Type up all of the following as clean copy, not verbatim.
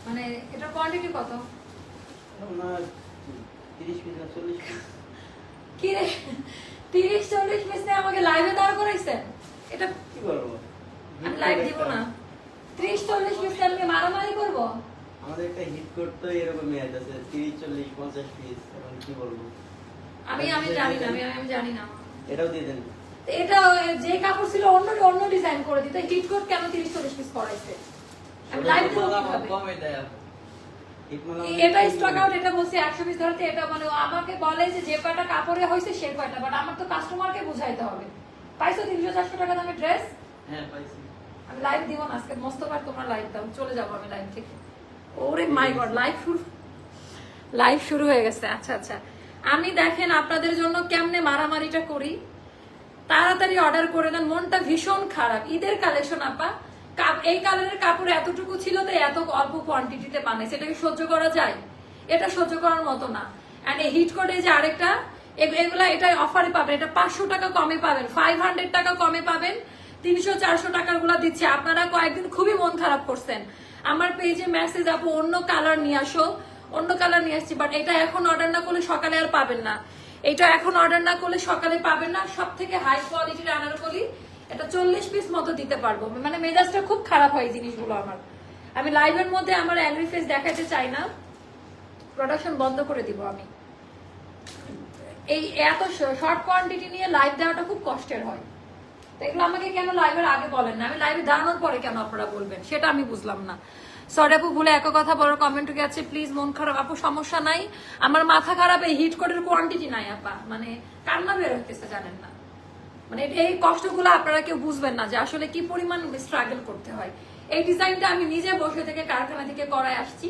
মানে এটা কোয়ান্টিটি কত? আপনার 30 পিস না 40 পিস? কি রে 30-40 পিস নিয়ে আমাকে লাইভে দাঁড় করাইছেন? এটা কি বলবো, আমি লাইভ দিব না। 30-40 পিস আমি মারামারি করব? আমাদের একটা হিট করতে এরকমই আছে 30 40 50 পিস, এখন কি বলবো। আমি জানি না, আমি জানি না। এটাও দিয়ে দেন। এটা যে কাপড় ছিল অন্য ডিজাইন করে দিতে, হিট কোট কেন 30-40 পিস করাইছে? আমি লাইভ দিব কিভাবে? কমে দেয় হিটমালা। এটা স্টক আউট, এটা বলছি 100 পিস ধরতে। এটা মানে আমাকে বলে যে কয়টা কাপড়ে হইছে সেই কয়টা, বাট আমার তো কাস্টমারকে বুঝাইতে হবে। পাইছো 300-400 টাকা দামের ড্রেস? হ্যাঁ পাইছি। আমি লাইভ দিব না আজকে, মোস্তফা তোমরা লাইভ দাও, চলে যাবো আমি লাইভ থেকে। ওরে মাই গড, লাইভ শুরু হয়ে গেছে। আচ্ছা আচ্ছা, আমি দেখেন আপনাদের জন্য কেমনে মারামারিটা করি। তাড়াতাড়ি অর্ডার করে দেন, মনটা ভীষণ খারাপ। ঈদের কালেকশন আপা, এই কালারের কাপড় এতটুকু ছিল তো এত অল্প কোয়ান্টিটিতে বানাইছে, এটা কি সহ্য করা যায়? এটা সহ্য করার মতো না। এন্ড এই হিট কোডে যে আরেকটা, এগুলা এটা অফারে পাবেন, এটা 500 টাকা কমে পাবেন, 500 টাকা কমে পাবেন। 300-400 টাকার গুলা দিচ্ছে। আপনারা কয়েকদিন খুবই মন খারাপ করছেন, আমার পেজে মেসেজ আপু অন্য কালার নিয়ে আসো, অন্য কালার নিয়ে আসছি, বাট এটা এখন অর্ডার না করলে সকালে আর পাবেন না। এটা এখন অর্ডার না করলে সকালে পাবেন না। সব থেকে হাই কোয়ালিটির আনারকলি, এটা 40 পিস মতো দিতে পারবো। মানে মেজাজটা খুব খারাপ হয় এই জিনিসগুলো আমার। আমি লাইভের মধ্যে আমার অ্যাংরি ফেস দেখাতে চাই না, প্রোডাকশন বন্ধ করে দিব আমি। এই এত শর্ট কোয়ান্টিটি নিয়ে লাইভ দেওয়াটা খুব কষ্টের হয়। তো এগুলো আমাকে কেন লাইভের আগে বলেন না, আমি লাইভে দাঁড়ানোর পরে কেন আপনারা বলবেন, সেটা আমি বুঝলাম না। সরি আপু, ভুলে এক কথা বড় কমেন্ট গেছে, প্লিজ মন খারাপ আপু, সমস্যা নাই, আমার মাথা খারাপ, এই হিট কোডের কোয়ান্টিটি নাই আপা, মানে কান্না বের হইতেছে জানেন না। মানে এই কষ্টগুলো আপনারা কেউ বুঝবেন না যে আসলে কি পরিমাণ স্ট্রাগল করতে হয়। এই ডিজাইনটা আমি নিজে বসে থেকে কারখানা থেকে করায় আসছি।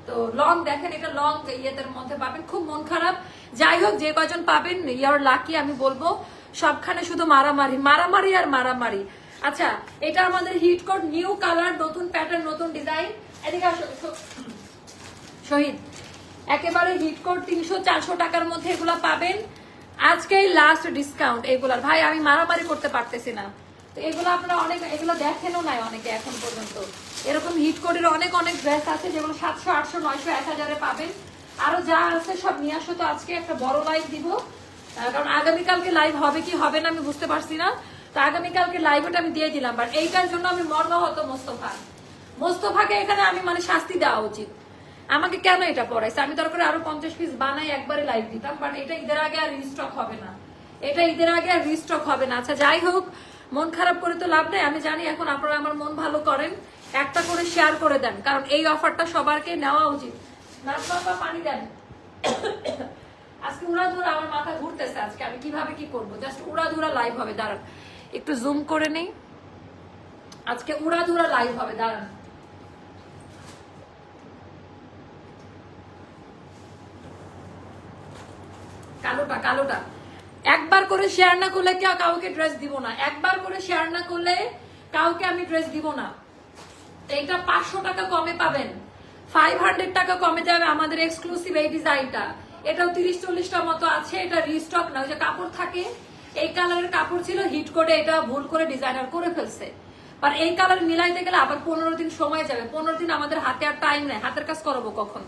তো লং দেখেন, এটা লং ইয়েদের মধ্যে পাবেন, খুব মন খারাপ। যাই হোক, যে কয়জন পাবেন ইয়ার লাকি, আমি বলবো সবখানে শুধু মারামারি মারামারি আর মারামারি। আচ্ছা, এটা আমাদের হিট কোড, নিউ কালার, নতুন প্যাটার্ন, নতুন ডিজাইন। এদিকে আসো শহীদ, একেবারে হিট কোড 300-400 টাকার মধ্যে এগুলা পাবেন। আজকেই লাস্ট ডিসকাউন্ট এগুলার। ভাই আমি মারামারি করতে পারতেছি না, তো এগুলো আপনারা অনেক, এগুলো দেখেনও নাই অনেকে এখন পর্যন্ত। এরকম হিট কোডের অনেক ড্রেস আছে যেগুলো 700, 800, 900, 1000 এ পাবেন। আরো যা আছে সব নিয়ে আসো। তো আজকে একটা বড় লাইভ দিব, কারণ আগামীকালকে লাইভ হবে কি হবে না আমি বুঝতে পারছি না। তো আগামীকালকে লাইভটা আমি দিয়ে দিলাম, বাট এইটার জন্য আমি মর্মাহত। মোস্তফাকে এখানে আমি মানে শাস্তি দেওয়া উচিত। আমাকে কেন এটা পড়াইছে? আমি দরকার আরো 50 পিস বানাই একবারে লাইভ দিতাম, বাট এটা ঈদের আগে আর রিস্টক হবে না, এটা ঈদের আগে আর রিস্টক হবে না। আচ্ছা যাই হোক, মন খারাপ করে তো লাভ নেই। আমি জানি এখন আপনারা আমার মন ভালো করেন, একটা করে শেয়ার করে দেন, কারণ এই অফারটা সবারকে নেওয়া উচিত। নাচবাবা পানি দেন। আজকে উড়াধুরা আমার মাথা ঘুরতেছে, আজকে আমি কিভাবে কি করবো। জাস্ট উড়াধুরা লাইভ হবে, দাঁড়ান একটু জুম করে নেই। আজকে উড়াধুরা লাইভ হবে, দাঁড়ান। কালোটা একবার করে শেয়ার না করলে কাউকে ড্রেস দিব না, একবার করে শেয়ার না করলে কাউকে আমি ড্রেস দিব না। এইটা 500 টাকা কমে পাবেন, 500 টাকা কমে যাবে আমাদের এক্সক্লুসিভ এই ডিজাইনটা। এটাও 30-40টা মতো আছে, এটা রিস্টক না। ওই যে কাপড় থাকে, এই কালারের কাপড় ছিল হিট করে, এটা ভুল করে ডিজাইনার করে ফেলছে। আর এই কালার মিলাইতে গেলে আবার 15 দিন সময় যাবে। 15 দিন আমাদের হাতে আর টাইম নেই, হাতের কাজ করবো কখন?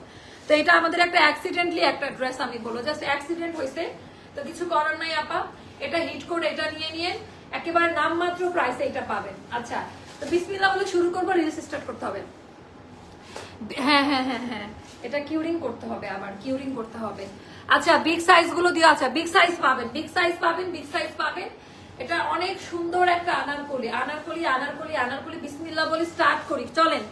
তো এটা আমাদের একটা অ্যাক্সিডেন্টলি একটা ড্রেস, আমি বলবো জাস্ট অ্যাক্সিডেন্ট হয়েছে, তো কিছু করার নাই আপা। এটা হিট করে, এটা নিয়ে একেবারে নামমাত্র প্রাইসে এটা পাবেন। আচ্ছা, তো বিসমিল্লাহ বলে শুরু করবো, রিলস স্টার্ট করতে হবে। হ্যাঁ, এটা কিউরিং করতে হবে, আবার কিউরিং করতে হবে। আচ্ছা, বিগ সাইজ গুলো দিয়ে, আচ্ছা বিগ সাইজ পাবেন, বিগ সাইজ পাবেন। এটা অনেক সুন্দর একটা আনারকলি। বিসমিল্লাহ বলে স্টার্ট করি, চলেন।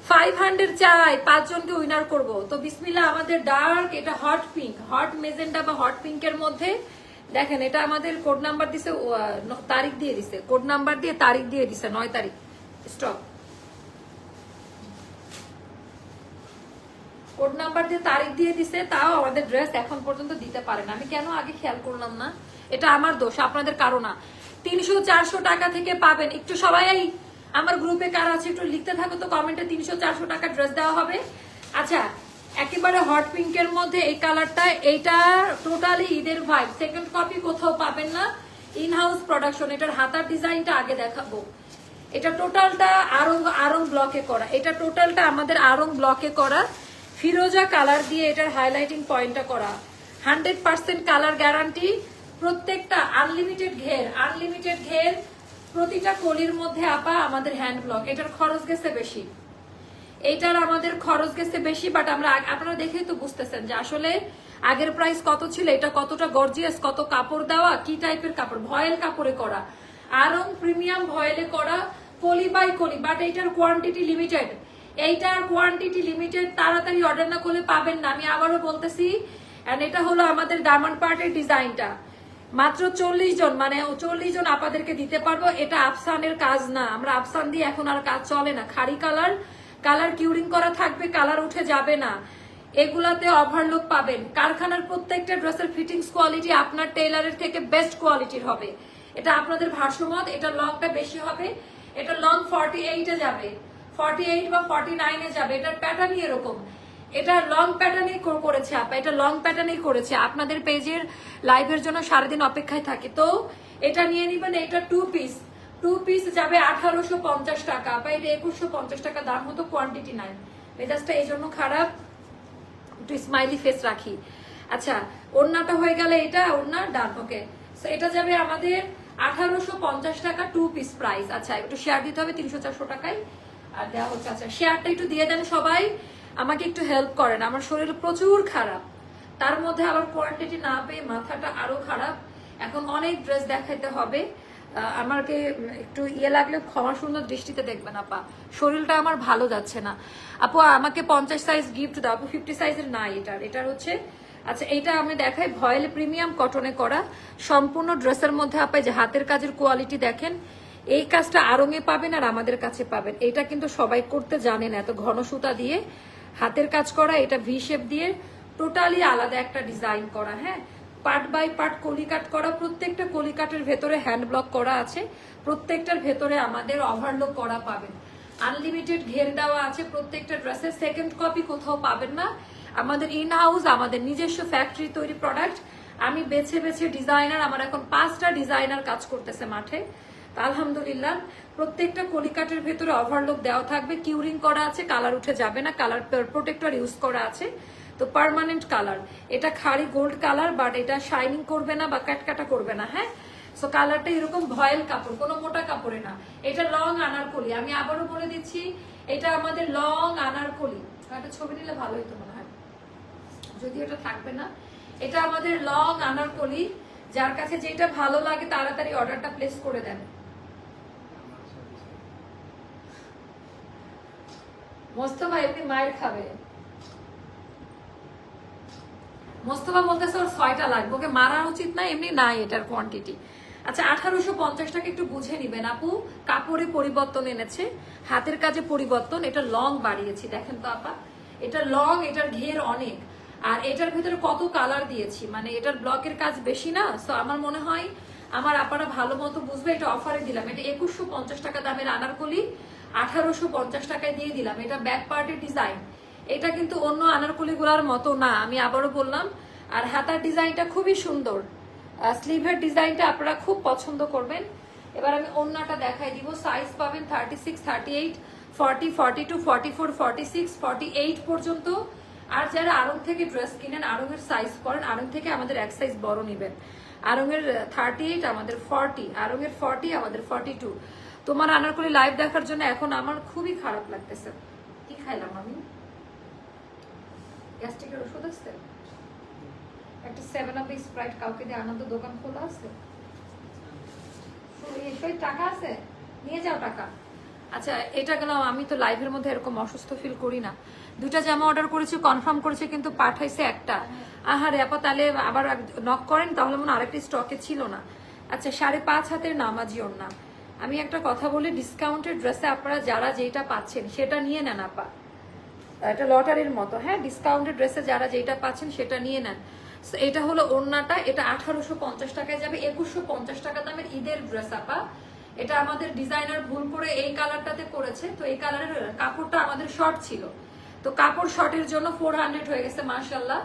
500 চাই, 5 জনকে উইনার করবো। তো বিসমিল্লাহ, আমাদের ডার্ক, এটা হট পিঙ্ক, হট মেজেন্টা বা হট পিঙ্কের মধ্যে দেখেন, এটা আমাদের কোড নাম্বার দিছে, তারিখ দিয়ে দিছে, কোড নাম্বার দিয়ে তারিখ দিয়ে দিছে, 9 তারিখ স্টক। কোড নাম্বার দিয়ে তারিখ দিয়ে দিছে, তাও আমাদের ড্রেস এখন পর্যন্ত দিতে পারে না। আমি কেন আগে খেয়াল করলাম না? এটা আমার দোষ, আপনাদের কারো না। 300-400 টাকা থেকে পাবেন। একটু সবাই আমার গ্রুপে কারা আছে একটু লিখতে থাকো তো কমেন্টে, 300-400 টাকা ড্রেস দেওয়া হবে। আচ্ছা, একেবারে হট পিঙ্কের মধ্যে এই কালারটা, এইটা টোটালি ঈদের ভাইব। সেকেন্ড কপি কোথাও পাবেন না, ইন হাউস প্রোডাকশন। এটার হাতার ডিজাইনটা আগে দেখাবো। এটা টোটালটা আরং আরং ব্লকে করা, এটা টোটালটা আমাদের আরং ব্লকে করা, ফিরোজা কালার দিয়ে এটার হাইলাইটিং পয়েন্টটা করা, 100% কালার গ্যারান্টি, প্রত্যেকটা আনলিমিটেড ঘের, প্রতিটা কলির মধ্যে আপা আমাদের হ্যান্ড ব্লক। এটার খরচ গেছে বেশি, এইটার আমাদের খরচ গেছে বেশি, বাট আমরা আপনারা দেখেই তো বুঝতেছেন যে আসলে আগের প্রাইস কত ছিল, এটা কতটা গর্জিয়াস, কত কাপড় দেওয়া, কি টাইপের কাপড়, ভয়েল কাপড়ে করা, আরং প্রিমিয়াম ভয়েলে করা, কলি বাই কলি, বাট এইটার কোয়ান্টিটি লিমিটেড, তাড়াতাড়ি অর্ডার না করলে পাবেন না, আমি আবারও বলতেছি। এন্ড এটা হলো আমাদের ডায়মন্ড পার্টের ডিজাইনটা, মাত্র 40 জন, মানে 40 জন আপনাদেরকে দিতে পারবো। এটা আফসানের কাজ না, আমরা আফসান দিয়ে এখন আর কাজ চলে না, খাড়ি কালার কিউরিং করা থাকবে, কালার উঠে যাবে না, এগুলাতে ওভারলুক পাবেন। কারখানার প্রত্যেকটা ড্রেসের ফিটিংস কোয়ালিটি আপনার টেইলারের থেকে বেস্ট কোয়ালিটির হবে, এটা আপনাদের ভাষ্যমত। এটা লংটা বেশি হবে, এটা লং 48 এ যাবে, 48 বা 49 এ যাবে, এটার প্যাটার্নই এরকম, এটা লং প্যাটার্নেই করেছে আপা, এটা লং প্যাটার্নেই করেছে। আপনাদের পেজের লাইভের জন্য সারাদিন অপেক্ষায় থাকে, তো এটা নিয়ে নিবেন। এটা টু পিস যাবে 1850 টাকা আপা, এটা 2150 টাকা দাম, মতো কোয়ান্টিটি নাই, মেজাজটা এই জন্য খারাপ, একটু স্মাইলি ফেস রাখি। আচ্ছা, ওড়নাটা হয়ে গেলে এটা ওড়না ডান, ওকে। সো এটা যাবে আমাদের 1850 টাকা টু পিস প্রাইস। আচ্ছা, একটু শেয়ার দিতে হবে, 300-400 টাকায় আর দেওয়া হচ্ছে। আচ্ছা, শেয়ারটা একটু দিয়ে দেন সবাই, আমাকে একটু হেল্প করেন, আমার শরীর প্রচুর খারাপ, তার মধ্যে আবার কোয়ান্টিটি না পেয়ে মাথাটা আরো খারাপ, এখন অনেক ড্রেস দেখাইতে হবে, আমাকে একটু লাগলে ক্ষমা সুন্দর দৃষ্টিতে দেখবেন আপা, শরীরটা আমার ভালো যাচ্ছে না। আপু আমাকে 50 সাইজ গিফট দাও, আপু 50 সাইজের না, এটার হচ্ছে। আচ্ছা, এইটা আমি দেখাই, ভয়েল প্রিমিয়াম কটনে করা সম্পূর্ণ ড্রেসের মধ্যে আপা যে হাতের কাজের কোয়ালিটি দেখেন, এই কাজটা আরঙে পাবেন আর আমাদের কাছে পাবেন। এটা কিন্তু সবাই করতে জানে না, এত ঘন সুতা দিয়ে হাতের কাজ করা, এটা ভি শেপ দিয়ে টোটালি আলাদা একটা ডিজাইন করা, হ্যাঁ, পার্ট বাই পার্ট কলিকাট করা, প্রত্যেকটা কলিকাটের ভেতরে হ্যান্ড ব্লক করা আছে, প্রত্যেকটার ভেতরে আমাদের ওভারলক করা পাবেন, আনলিমিটেড ঘের দেওয়া আছে প্রত্যেকটা ড্রেসের, সেকেন্ড কপি কোথাও পাবেন না, আমাদের ইন হাউস, আমাদের নিজস্ব ফ্যাক্টরি তৈরি প্রোডাক্ট। আমি বেছে বেছে ডিজাইনার, আমার এখন 5টা ডিজাইনার কাজ করতেছে মাঠে, আলহামদুলিল্লাহ। প্রত্যেকটা কলিকাটের ভেতরে ওভারলক দেওয়া থাকবে, কিউরিং করা আছে, কালার উঠে যাবে না, কালার প্রোটেক্টর ইউজ করা আছে, তো পার্মানেন্ট কালার। এটা খাড়ি গোল্ড কালার, বাট এটা শাইনিং করবে না বা কাটকাটা করবে না, হ্যাঁ। সো কালারটা এরকম ভয়েল কাপড়, কোনো মোটা কাপড়ে না। এটা লং আনারকলি, আমি আবারও বলে দিচ্ছি, এটা আমাদের লং আনারকলি, একটা ছবি নিলে ভালো হতো মনে হয়, যদি এটা থাকবে না। এটা আমাদের লং আনারকলি, যার কাছে যেটা ভালো লাগে তাড়াতাড়ি অর্ডারটা প্লেস করে দেন। মোস্তফা এমনি মায়ের খাবে, মোস্তফা বলতেছে ওর 6টা লাগবে, ওকে মারা উচিত না, এমনি নাই এটার কোয়ান্টিটি। আচ্ছা, 1850 টাকা একটু বুঝে নিবেন আপু, কাপড়ে পরিবর্তন এনেছে, হাতের কাজে পরিবর্তন, এটা লং বাড়িয়েছি, দেখেন তো আপা, এটা লং, এটার ঘের অনেক, আর এটার ভিতরে কত কালার দিয়েছি, মানে এটার ব্লকের কাজ বেশি না। সো আমার মনে হয় আমার আপারা ভালো মতো বুঝবে, এটা অফারে দিলাম, এটা 2150 টাকা দামের আনারকলি 1850 টাকায় দিয়ে দিলাম। এটা ব্যাক পার্টের ডিজাইন, এটা কিন্তু অন্য আনারকলি গুলার মতো না, আমি আবারও বললাম। আর হাতার ডিজাইনটা খুবই সুন্দর, স্লিভের ডিজাইনটা আপনারা খুব পছন্দ করবেন। এবার আমি ওড়নাটা দেখাই দিব, সাইজ পাবেন 36, 38, 40, 42, 44, 46, 48 পর্যন্ত। আর যারা আড়ং থেকে ড্রেস কিনেন, আড়ংয়ের সাইজ করেন, আড়ং থেকে আমাদের এক সাইজ বড় নেবেন, আড়ংয়ের 38 আমাদের 40, আড়ংয়ের 40 আমাদের 42। তোমার আনারকলি লাইভ দেখার জন্য এখন আমার খুবই খারাপ লাগতেছে, কি খাইলাম আমি, গ্যাস্ট্রিকের ওষুধ আছে, একটা 7 আপ স্প্রাইট কাউকে দিয়ে আনন্দ দোকান খোলা আছে, টাকা আছে, নিয়ে যাও টাকা। আচ্ছা, এটা গেল, আমি তো লাইভের মধ্যে এরকম অসুস্থ ফিল করি না। 2টা জামা অর্ডার করেছি, কনফার্ম করেছি, কিন্তু পাঠাইছে একটা। আহারে আপা, তাহলে আবার নক করেন, তাহলে মনে আরেকটি স্টকে ছিল না। আচ্ছা, 5.5 হাতের নামাজি ওড়না। আমি একটা কথা বলি, ডিসকাউন্টের ড্রেসে আপনারা যারা যেটা পাচ্ছেন সেটা নিয়ে নেন আপা, এটা লটারির মতো, হ্যাঁ, ডিসকাউন্টেড ড্রেসে যারা যেটা পাচ্ছেন সেটা নিয়ে নেন। এটা হলো ওড়নাটা, এটা 1850 টাকায় যাবে, 2150 টাকা দামের ঈদের ড্রেস আপা। এটা আমাদের ডিজাইনার ভুল করে এই কালারটাতে করেছে, তো এই কালারের কাপড়টা আমাদের শর্ট ছিল, তো কাপড় শর্টের জন্য 400 হয়ে গেছে, মাশাআল্লাহ।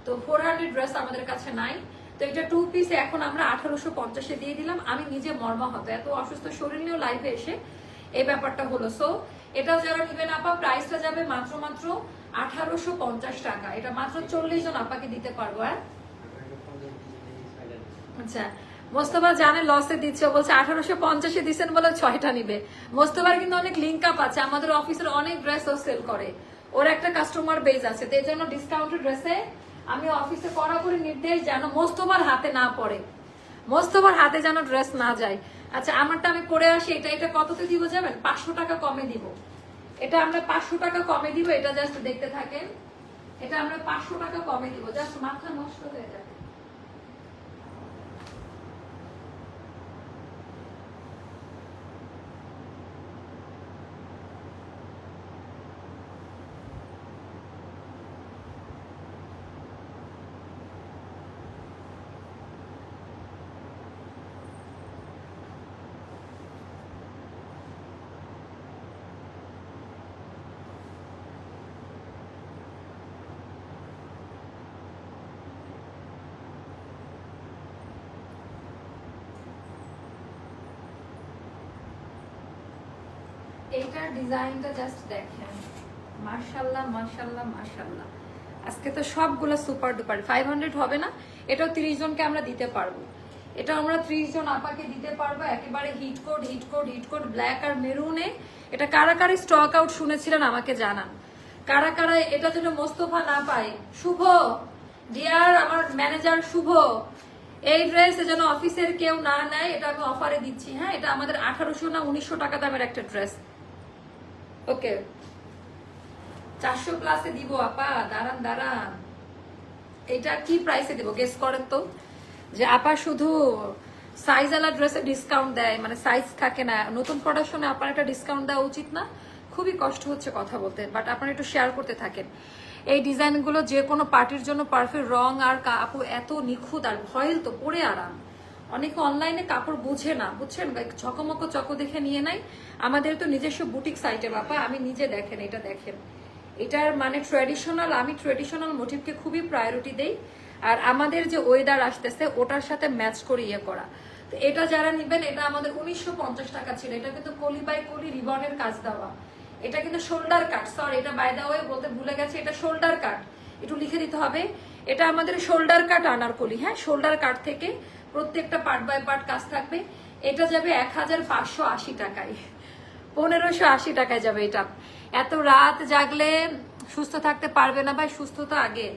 তো 400 ড্রেস আমাদের কাছে নাই, তো এটা 2 পিস এখন আমরা 1850-এ দিয়ে দিলাম। আমি নিজে মর্মাহত, এত অসুস্থ শরীর নিয়েও লাইভে এসে এই ব্যাপারটা হলো। সো এটাও যারা নেবেন আপা প্রাইসটা যাবে মাত্র 1850 টাকা। এটা মাত্র 40 জন আপাকে দিতে পারবো। হ্যাঁ আচ্ছা, মোস্তফা জানে লসে দিচ্ছে, বলছে 1850 দিচ্ছেন বলে 6টা নিবে। মোস্তফার কিন্তু অনেক লিঙ্ক আপ আছে, আমাদের অফিসের অনেক ড্রেস ও সেল করে, ওর একটা কাস্টমার বেজ আছে। তো এই জন্য ডিসকাউন্টেড ড্রেসে আমি অফিসে কড়াকড়ি নির্দেশ যেন মোস্তফার হাতে না পড়ে, মোস্তফার হাতে যেন ড্রেস না যায়। আচ্ছা আমারটা আমি পরে আসি। এটা কততে দিব যাবেন? 500 টাকা কমে দিব। এটা আমরা 500 টাকা কমে দিব। এটা জাস্ট দেখতে থাকেন, এটা আমরা 500 টাকা কমে দিব, জাস্ট মাথা নষ্ট হয়ে যাবে। এইটার ডিজাইনটা জাস্ট দেখেন, মাশাআল্লাহ মাশাআল্লাহ মাশাআল্লাহ। আজকে তো সবগুলো সুপার ডুপার। 500 হবে না, এটাও 30 জনকে আমরা দিতে পারবো। এটা আমরা 30 জন আপাকে দিতে পারবো। একেবারে hit code hit code hit code black আর মেরুনে। এটা কারা কারা স্টক আউট শুনেছিলেন আমাকে জানান, কারা কারা এটা যেন মোস্তফা না পায়। শুভ ডিয়ার, আমার ম্যানেজার শুভ, এই ড্রেস যেন অফিসের কেউ না নেয়, এটা আমি অফারে দিচ্ছি। হ্যাঁ এটা আমাদের 1800 না 1900 টাকা দামের একটা ড্রেস। ওকে 400 প্লাসে দিব আপা, দাঁড়ান দাঁড়ান। এটা কি প্রাইসে দেবো গেস করেন তো? যে আপা শুধু সাইজ আলা ড্রেসে ডিসকাউন্ট দেয়, মানে সাইজ থাকে না। নতুন প্রোডাকশনে আপনার একটা ডিসকাউন্ট দেওয়া উচিত না? খুবই কষ্ট হচ্ছে কথা বলতে, বাট আপনারা একটু শেয়ার করতে থাকেন। এই ডিজাইনগুলো যে কোনো পার্টির জন্য পারফেক্ট। রং আর আপু এত নিখুঁত আর ভয়েল তো পরে আরাম। অনেকে অনলাইনে কাপড় বুঝে না, বুঝছেন, ঝকমকো চকো দেখে নিয়ে নাই। আমাদের তো নিজস্ব বুটিক সাইটে বাপা, আমি নিজে দেখেন, এটা দেখেন, এটার মানে ট্র্যাডিশনাল। আমি ট্র্যাডিশনাল মোটিভকে খুবই প্রায়োরিটি দেই। আর আমাদের যে ওয়েদার আসতেছে ওটার সাথে ম্যাচ করে ইয়ে করা। তো এটা যারা নিবেন, এটা আমাদের 1950 টাকা ছিল। এটা কিন্তু কলি বাই কলি রিবনের কাজ দেওয়া। এটা কিন্তু শোল্ডার কাট, সরি এটা বাই দা ওয়ে বলতে ভুলে গেছে, এটা শোল্ডার কাট, একটু লিখে দিতে হবে। এটা আমাদের শোল্ডার কাট আনারকলি। হ্যাঁ শোল্ডার কাট থেকে প্রত্যেকটা পার্ট বাই পার্ট কাজ থাকবে। এটা যাবে 1580 টাকায়, 1580 টাকায় যাবে এটা। এত রাত জাগলে সুস্থ থাকতে পারবে না ভাই, সুস্থতা আগে।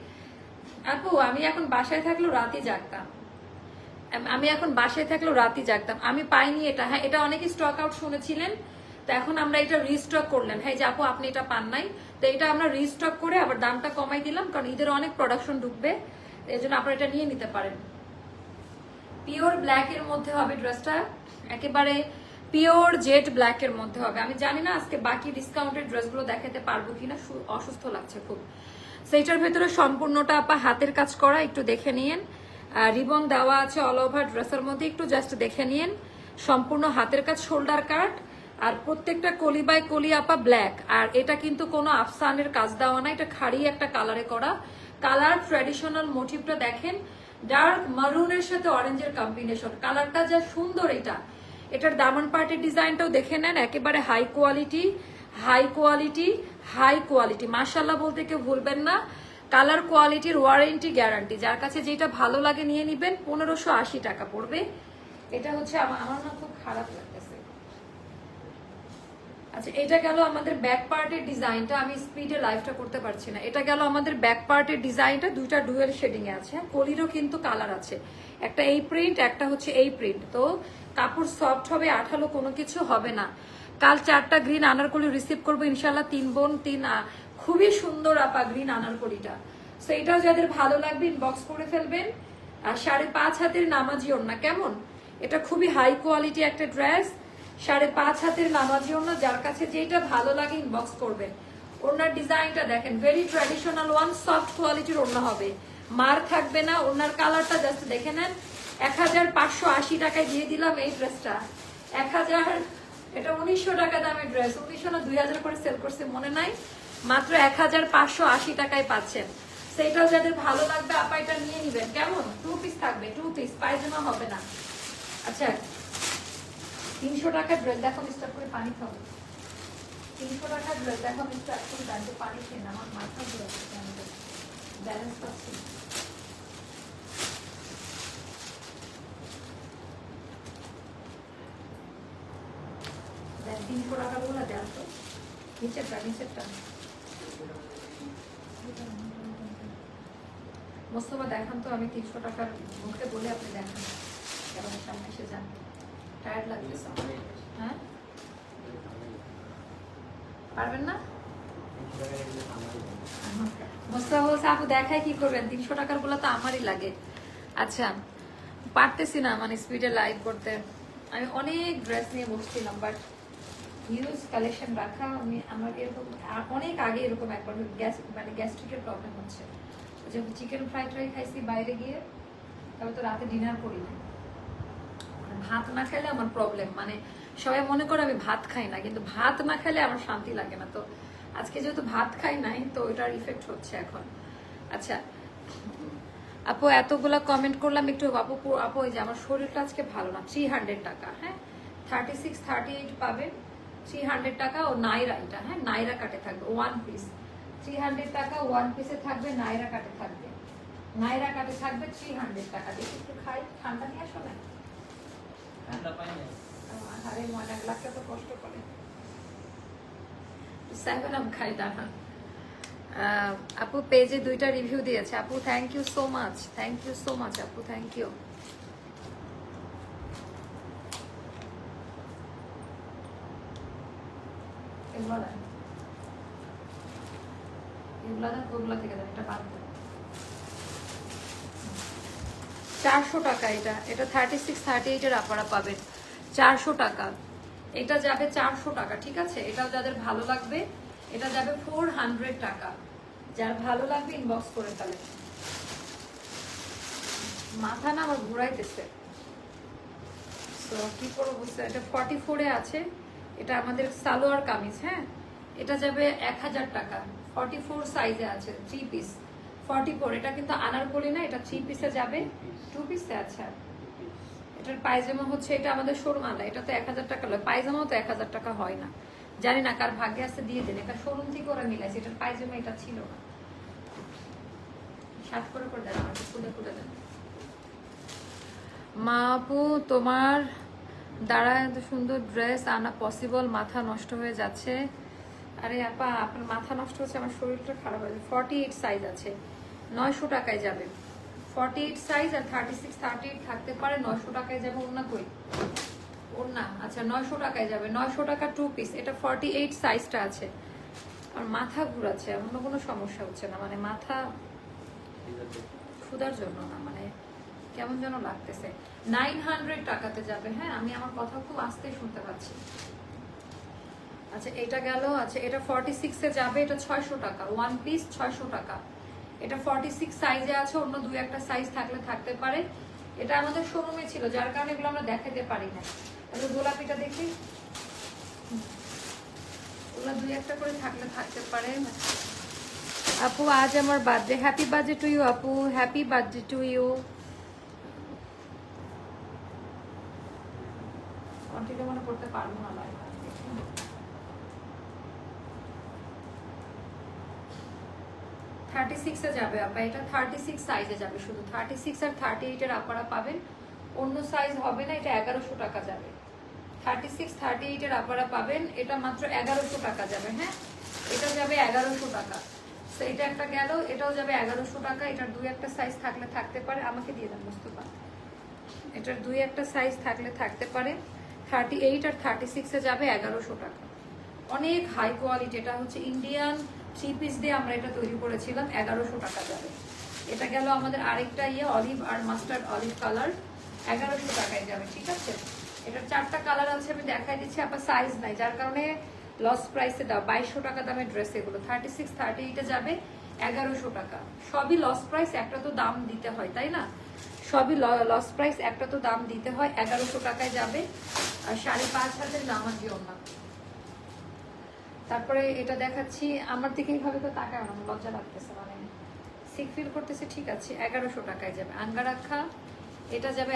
আপু আমি এখন বাসায় থাকলেও রাতই জাগতাম, আমি এখন বাসায় থাকলেও রাতই জাগতাম। আমি পাইনি এটা। হ্যাঁ এটা অনেকে স্টক আউট শুনেছিলেন, তো এখন আমরা এটা রিস্টক করলেন। হ্যাঁ যে আপু আপনি এটা পান নাই, তো এটা আমরা রিস্টক করে আবার দামটা কমাই দিলাম, কারণ ঈদের অনেক প্রোডাকশন ঢুকবে, এই জন্য আপনারা এটা নিয়ে নিতে পারেন। পিওর ব্ল্যাক এর মধ্যে হবে ড্রেসটা, একেবারে পিওর জেড ব্ল্যাক এর মধ্যে হবে। আমি জানি না আজকে বাকি ডিসকাউন্টেড ড্রেসগুলো দেখাতে পারবো কিনা, অসুস্থ লাগছে খুব। সেইটার ভেতরে সম্পূর্ণটা আপা হাতের কাজ করা, একটু দেখে নিয়েন। রিবন দেওয়া আছে অল ওভার ড্রেসের মধ্যে, একটু জাস্ট দেখে নিয়েন। সম্পূর্ণ হাতের কাজ, শোল্ডার কাট, আর প্রত্যেকটা কলি বাই কলি আপা ব্ল্যাক। আর এটা কিন্তু কোনো আফসানের কাজ দেওয়া না, এটা খাড়ি একটা কালারে করা। কালার ট্র্যাডিশনাল মোটিভটা দেখেন, ডার্ক মারুনের সাথে অরেঞ্জের কম্বিনেশন, কালারটা যা সুন্দর। এটার দামান পার্টের ডিজাইনটাও দেখে নেন, একেবারে high quality high quality high quality. মাশাআল্লাহ বলতে কেউ ভুলবেন না। কালার কোয়ালিটির ওয়ারেন্টি গ্যারান্টি, যার কাছে যেটা ভালো লাগে নিয়ে নিবেন। 1580 টাকা পড়বে। এটা হচ্ছে আমার না খুব খারাপ লাগতেছে। আচ্ছা এটা গেল আমাদের ব্যাক পার্টের ডিজাইনটা, আমি স্পিডে লাইভটা করতে পারছি না। এটা গেল আমাদের ব্যাক পার্টের ডিজাইনটা, দুইটা ডুয়েল শেডিং এ আছে। কলিরও কিন্তু কালার আছে, একটা এই প্রিন্ট, একটা হচ্ছে এই প্রিন্ট। তো কাপড় সফট হবে, আঠালো কোনো কিছু হবে না। কাল 4টা গ্রিন আনারকলি রিসিভ করবো ইনশাল্লাহ, 3 বোন 3। খুবই সুন্দর আপা গ্রিন আনারকলিটা। সো এটাও যাদের ভালো লাগবে ইনবক্স করে ফেলবেন। আর 5.5 হাতের নামাজি ওড়না, কেমন? এটা খুবই হাই কোয়ালিটি একটা ড্রেস, 5.5 হাতের নামাজি ওড়না, যার কাছে যেটা ভালো লাগে ইনবক্স করবেন। ওড়নার ডিজাইনটা দেখেন, ভেরি ট্র্যাডিশনাল ওয়ান, সফট কোয়ালিটির ওড়না হবে, মার থাকবে না। ওড়নার কালারটা জাস্ট দেখে নেন। 1580 টাকায় দিয়ে দিলাম এই ড্রেসটা। 1000, এটা 1900 টাকা দামের ড্রেস, 1900 না 2000 করে সেল করছে মনে নাই, মাত্র 1580 টাকায় পাচ্ছেন। সেইটাও যাদের ভালো লাগবে আপা এটা নিয়ে নিবেন, কেমন? 2 পিস থাকবে, 2 পিস, পায়জামা হবে না। আচ্ছা 300 টাকার ড্রেস দেখো স্টার্ট করে পানি খাও। 300 টাকার ড্রেস দেখো স্টার্ট করে দাঁড়িয়ে পানি খেয়ে না, আমার মাথা ঘুরে যাচ্ছে, আমি ব্যালেন্স পাচ্ছি না। দেন 300 টাকা গুলো দেন তো, নিচেরটা মোস্তফা দেখান তো, আমি 300 টাকার মুখে বলে আপনি দেখান, কেমন সামনে এসে যান। টায়ার্ড লাগতেছে আমার। হ্যাঁ পারবেন না? মোস্তফা বলছে আপু দেখায় কি করবেন, 300 টাকার গুলো তো আমারই লাগে। আচ্ছা পারতেছি না মানে স্পিডে লাইভ করতে। আমি অনেক ড্রেস নিয়ে বসছিলাম, বাট হিউজ কালেকশন রাখা, আমি আমার এরকম অনেক আগে এরকম একবার গ্যাস্ট্রিকের প্রবলেম হচ্ছে, যেমন চিকেন ফ্রাইড রাইস খাইছি বাইরে গিয়ে, তারপর তো রাতে ডিনার করি না, ভাত না খেলে আমার প্রবলেম, মানে সবাই মনে করে আমি ভাত খাই না, কিন্তু ভাত না খেলে আমার শান্তি লাগে না। তো আজকে যেহেতু ভাত খাই নাই, তো ওইটার ইফেক্ট হচ্ছে এখন। আচ্ছা আপু এতগুলা কমেন্ট করলাম, একটু আপু ওই যে আমার শরীরটা আজকে ভালো না। 300 টাকা, হ্যাঁ 36 38 পাবেন, 300 টাকা। ও নাইরা, এটা হ্যাঁ নাইরা কাটে থাকবে ওয়ান পিস, 300 টাকা ওয়ান পিসে থাকবে, নাইরা কাটে থাকবে, নাইরা কাটে থাকবে 300 টাকা। দেখি একটু খাই, ঠান্ডা নিয়ে আসো না। ঠান্ডা পাই না। আরে মনে লাগতে তো কষ্ট করে, 7 আপ খাই দাঁড়ান। আপু পেজে 2টা রিভিউ দিয়েছে আপু, thank you so much, thank you so much আপু, থ্যাংক ইউ। এগুলা থেকে দেন, এটা বাদ দেন। 400 টাকা এটা, এটা 36 38 এর আপনারা পাবেন 400 টাকা। এটা যাবে 400 টাকা, ঠিক আছে? এটাও যাদের ভালো লাগবে, এটা যাবে 400 টাকা। যার ভালো লাগবে ইনবক্স করে ফেলেন। মাথা না আমার ঘুরাইতেছে, তো কি করবো বুঝতে। এটা 44 এ আছে, এটা আমাদের সালোয়ার কামিজ, হ্যাঁ এটা যাবে 1000 টাকা। 44 সাইজে আছে, 3 পিস 44। এটা কিন্তু আনারকলি না, এটা 3 পিসে যাবে, 2 পিসে। আচ্ছা এটার পায়জামা হচ্ছে, এটা আমাদের শোরুম আলা, এটা তো 1000 টাকা লয়, পায়জামাও তো 1000 টাকা হয় না, জানি না কার ভাগ্যে আছে দিয়ে দেন। এটা শোরুম থেকে ওরা মিলাইছে, এটার পায়জামা এটা ছিল না। শার্ট করে দেন, আমাকে খুলে দেন। মা আপু তোমার দ্বারা এত সুন্দর ড্রেস আনা পসিবল, মাথা নষ্ট হয়ে যাচ্ছে। আরে আপা আপনার মাথা নষ্ট হচ্ছে, আমার শরীরটা খারাপ হয়েছে। 48 সাইজ আছে, 900 টাকায় যাবে। 48 সাইজ আর 36 38 থাকতে পারে, 900 টাকায় যাবে। ওড়না কই? ওড়না আচ্ছা 900 টাকায় যাবে, 900 টাকা 2 পিস। এটা 48 সাইজটা আছে। আর মাথা ঘুরাচ্ছে, অন্য কোনো সমস্যা হচ্ছে না, মানে মাথা ক্ষুধার জন্য না, মানে কেমন যেন লাগতেছে। 900 টাকাতে যাবে, হ্যাঁ আমি আমার কথা খুব আস্তে শুনতে পাচ্ছি। আচ্ছা এটা গেল। আচ্ছা এটা 46 এ যাবে, এটা 600 টাকা ওয়ান পিস, 600 টাকা। এটা 46 সাইজে আছে, অন্য 2-1টা সাইজ থাকলে থাকতে পারে। এটা আমাদের শোরুমে ছিল, যার কারণে এগুলো আমরা দেখাতে পারি না। তাহলে গোলাপিটা দেখি, ওগুলো 2-1টা করে থাকলে থাকতে পারে। আপু আজ আমার birthday, happy birthday to you আপু, happy birthday to you. Continue মনে করতে পারবো না লাইভ। 36 এ যাবে আপা, এটা 36 সাইজে যাবে, শুধু 36 আর 38 এর আপনারা পাবেন, অন্য সাইজ হবে না। এটা 1100 টাকা যাবে। 36 38 এর আপনারা পাবেন, এটা মাত্র 1100 টাকা যাবে। হ্যাঁ এটা যাবে 1100 টাকা। তো এটা একটা গেল, এটাও যাবে 1100 টাকা। এটার 2-1টা সাইজ থাকলে থাকতে পারে, আমাকে দিয়ে দেন মুস্তফা। এটার 2-1টা সাইজ থাকলে থাকতে পারে। 38 আর 36 এ যাবে 1100 টাকা। অনেক হাই কোয়ালিটি, এটা হচ্ছে ইন্ডিয়ান 3 পিস দিয়ে আমরা এটা তৈরি করেছিলাম, 1100 টাকা যাবে। এটা গেল আমাদের আরেকটা অলিভ আর মাস্টার্ড অলিভ কালার, 1100 টাকায় যাবে, ঠিক আছে? এটার 4টা কালার আছে, আমি দেখাই দিচ্ছি। আপনার সাইজ নাই, যার কারণে লস প্রাইসে দাও। 2200 টাকা দামের ড্রেস এগুলো। 36 38 এ যাবে 1100 টাকা। সবই লস প্রাইস, একটা তো দাম দিতে হয় তাই না? সবই লস প্রাইস, একটা তো দাম দিতে হয়। 1100 টাকায় যাবে, আর 5500 নামাজি ওড়না। তারপরে এটা দেখাচ্ছি, আমার দিকে এইভাবে তো তাকায় না, লজ্জা লাগতেছে, মানে সিক ফিল করতেছে। ঠিক আছে 1100 টাকায় যাবে। আঙ্গারাক্ষা এটা যাবে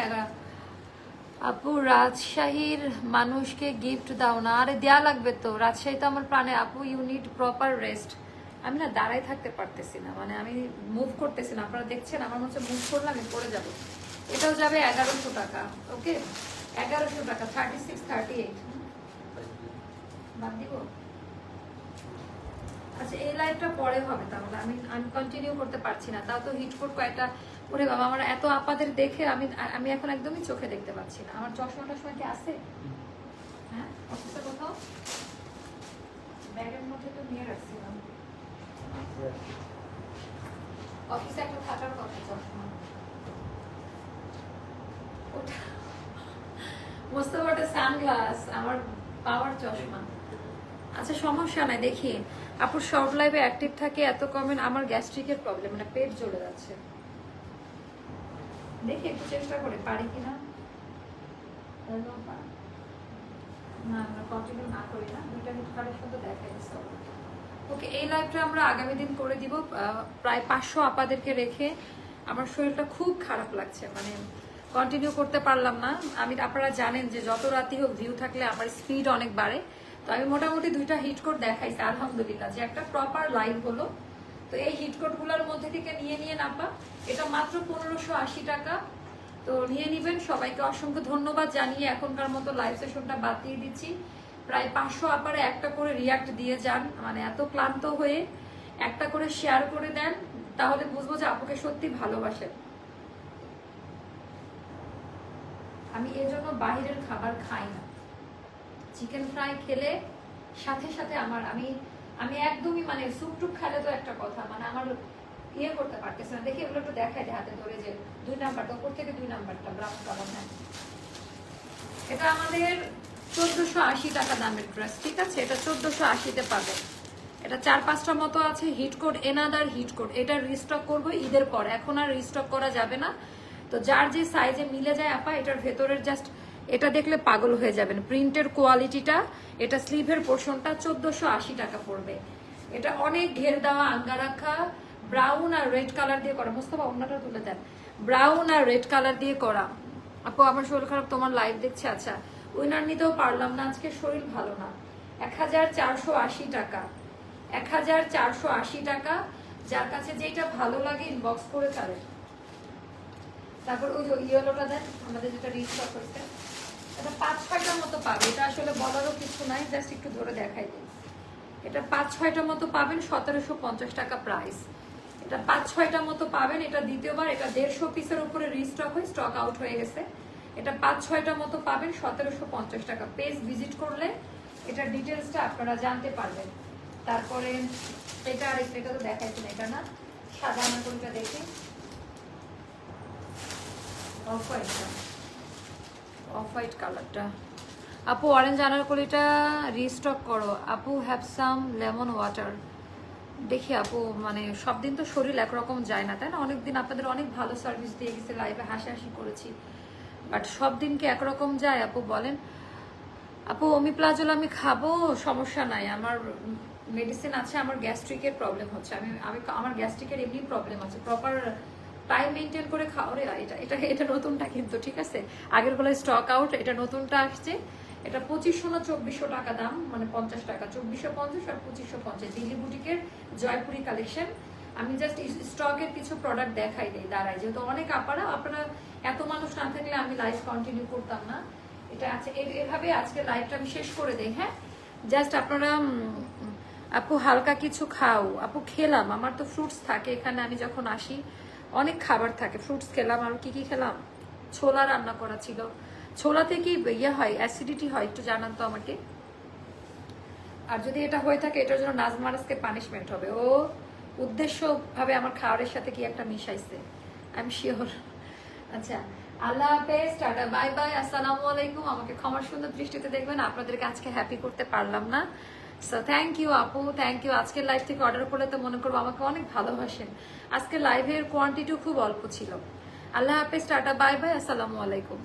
আপু রাজশাহীর মানুষকে গিফট দাও না। আরে দেয়া লাগবে তো, রাজশাহী তো আমার প্রাণে। আপু ইউ নিড প্রপার রেস্ট। আমি না দাঁড়ায় থাকতে পারতেছি না, মানে আমি মুভ করতেছি না। আপনারা দেখছেন আমার মনে হচ্ছে মুভ করলে আমি পড়ে যাব। এটাও যাবে 1100 টাকা। ওকে 1100 টাকা, 36 38 বাদ দিব। আচ্ছা এই লাইভটা পরে হবে, তাহলে আমি কন্টিনিউ করতে পারছি না। তাও তো হিট কোড কয়েকটা। ওরে বাবা, আমার এত আপাদের দেখে আমি এখন একদমই চোখে দেখতে পাচ্ছি না। আমার চশমাটার সময় কি আছে? হ্যাঁ অফিসে কোথাও ব্যাগের মধ্যে তো নিয়ে রাখছিলাম। অফিসে একটা থাকার কথা চশমা। ওটা মোস্তফাটা সানগ্লাস, আমার পাওয়ার চশমা। আচ্ছা সমস্যা নাই, দেখি আপুর শর্ট লাইভে অ্যাক্টিভ থাকে এত কমেন্ট। আমার গ্যাস্ট্রিকের প্রবলেম, মানে পেট জ্বলে যাচ্ছে। দেখি একটু চেষ্টা করে পারি কিনা। না আমরা কন্টিনিউ না করি না, দুইটা হিট কার্ডের সাথে দেখাই দিচ্ছি। ওকে এই লাইভটা আমরা আগামী দিন করে দিব, প্রায় 500 আপাদেরকে রেখে। আমার শরীরটা খুব খারাপ লাগছে, মানে কন্টিনিউ করতে পারলাম না। আপনারা জানেন যে যত রাতি হোক ভিউ থাকলে আমার স্পিড অনেক বাড়ে। তো আমি মোটামুটি দুইটা হিট কোড দেখাইছি আলহামদুলিল্লাহ, যে একটা প্রপার লাইভ হলো। তো এই হিট কোড গুলোর মধ্যে থেকে নিয়ে নাপা, এটা মাত্র 1580 টাকা। তো নিয়ে নিবেন। সবাইকে অসংখ্য ধন্যবাদ জানিয়ে এখনকার মতো লাইভ সেশনটা বাদ দিয়ে দিচ্ছি। প্রায় 500 আপারে একটা করে রিয়াক্ট দিয়ে যান, মানে এত ক্লান্ত হয়ে একটা করে শেয়ার করে দেন, তাহলে বুঝবো যে আপুকে সত্যি ভালোবাসেন। আমি এর জন্য বাহিরের খাবার খাই না। চিকেন ফ্রাই খেলে সাথে সাথে আমি একদমই, মানে স্যুপ টুপ খেলে তো একটা কথা, মানে আমার ইয়ে করতে পারতেছে না। দেখি এগুলো একটু দেখাই হাতে ধরে, যে 2 নাম্বারটা উপর থেকে 2 নাম্বারটা ব্রাউন কালার। হ্যাঁ এটা আমাদের 1480 টাকা দামের ড্রেস, ঠিক আছে? এটা 1480-তে পাবেন। এটা 4-5টা মতো আছে। Hit code another hit code, এটা রিস্টক করবো ঈদের পর, এখন আর রিস্টক করা যাবে না। তো যার যে সাইজে মিলে যায় আপা, এটার ভেতরের জাস্ট এটা দেখলে পাগল হয়ে যাবেন। প্রিন্টের কোয়ালিটিটা, এটা স্লিভের পোর্শনটা 1480 টাকা পড়বে। এটা অনেক ঘের দেওয়া আঙ্গা রাখা, ব্রাউন আর রেড কালার দিয়ে করা। মোস্তফা অন্যটা তুলে দেন। ব্রাউন আর রেড কালার দিয়ে করা। আপু আমার শরীর খারাপ, তোমার লাইভ দেখছে। আচ্ছা উইনার নিতেও পারলাম না, আজকে শরীর ভালো না। 1480 টাকা, 1480 টাকা। যার কাছে যেটা ভালো লাগে ইনবক্স করে ফেলে। তারপর ওই যে ইয়েলোটা দেন, আমাদের যেটা রিস্টক হয়েছে, এটা 5-6টা মতো পাবে। এটা আসলে বলারও কিছু নাই, জাস্ট একটু ধরে দেখাই দিই। এটা 5-6টা মতো পাবেন, 1750 টাকা প্রাইস। এটা 5-6টা মতো পাবেন। এটা দ্বিতীয়বার, এটা 150 পিসের উপরে রিস্টক হয়ে স্টক আউট হয়ে গেছে। এটা 5-6টা মতো পাবেন, 1750 টাকা। পেজ ভিজিট করলে এটা ডিটেলসটা আপনারা জানতে পারবেন। তারপরে এটা আরেকটা, এটা তো দেখাইছি না, এটা না সাদা আনারকলিটা দেখি, অফ হোয়াইট কালারটা। আপু অরেঞ্জ আনারকলিটা রিস্টক করো। আপু হ্যাভ সাম লেমন ওয়াটার। দেখি আপু, মানে সব দিন তো শরীর একরকম যায় না, তাই না? অনেকদিন আপনাদের অনেক ভালো সার্ভিস দিয়ে গেছে, লাইভে হাসাহাসি করেছি, বাট সব দিন কি একরকম যায় আপু বলেন? আপু ওমিপ্লাজল আমি খাবো, সমস্যা নাই। আমার মেডিসিন আছে। আমার গ্যাস্ট্রিকের প্রবলেম হচ্ছে, আমার গ্যাস্ট্রিকের এমনি প্রবলেম আছে। প্রপার টাইম মেনটেন করে খাও রে। এটা নতুনটা কিন্তু, ঠিক আছে? আগের গুলো স্টক আউট, এটা নতুনটা আসছে। এটা 2500 না 2400 টাকা দাম, মানে 50 টাকা। 2450 আর 2550 দিল্লি বুটিকের জয়পুরি কালেকশন। আমি জাস্ট স্টকের কিছু প্রোডাক্ট দেখাই দিই দাঁড়াই, যেহেতু অনেক আপনারা এত মানুষ না থাকলে আমি লাইভ কন্টিনিউ করতাম না। এটা আছে এভাবে আজকে লাইভটা আমি শেষ করে দেই। হ্যাঁ জাস্ট আপনারা আপু হালকা কিছু খাও। আপু খেলাম, আমার তো ফ্রুটস থাকে এখানে, আমি যখন আসি অনেক খাবার থাকে। ফ্রুটস খেলাম, আর কি খেলাম, ছোলা রান্না করা ছিল। ছোলাতে কি ইয়ে হয়, অ্যাসিডিটি হয়? একটু জানান তো আমাকে। আর যদি এটা হয়ে থাকে, এটার জন্য নাজমারাজকে পানিশমেন্ট হবে। ও উদ্দেশ্য ভাবে আমার খাবারের সাথে কি একটা মিশাইছে, আই এম শিওর। আচ্ছা আল্লাহ হাফেজ, টাটা বাই বাই, আসসালামু আলাইকুম। আমাকে ক্ষমার সুন্দর দৃষ্টিতে দেখবেন, আপনাদেরকে আজকে হ্যাপি করতে পারলাম না। সো থ্যাংক ইউ আপু, থ্যাংক ইউ। আজকের লাইভ থেকে অর্ডার করলে তো মনে করবো আমাকে অনেক ভালোবাসেন। আজকে লাইভের কোয়ান্টিটিও খুব অল্প ছিল। আল্লাহ হাফেজ, টাটা বাই বাই, আসসালামু আলাইকুম।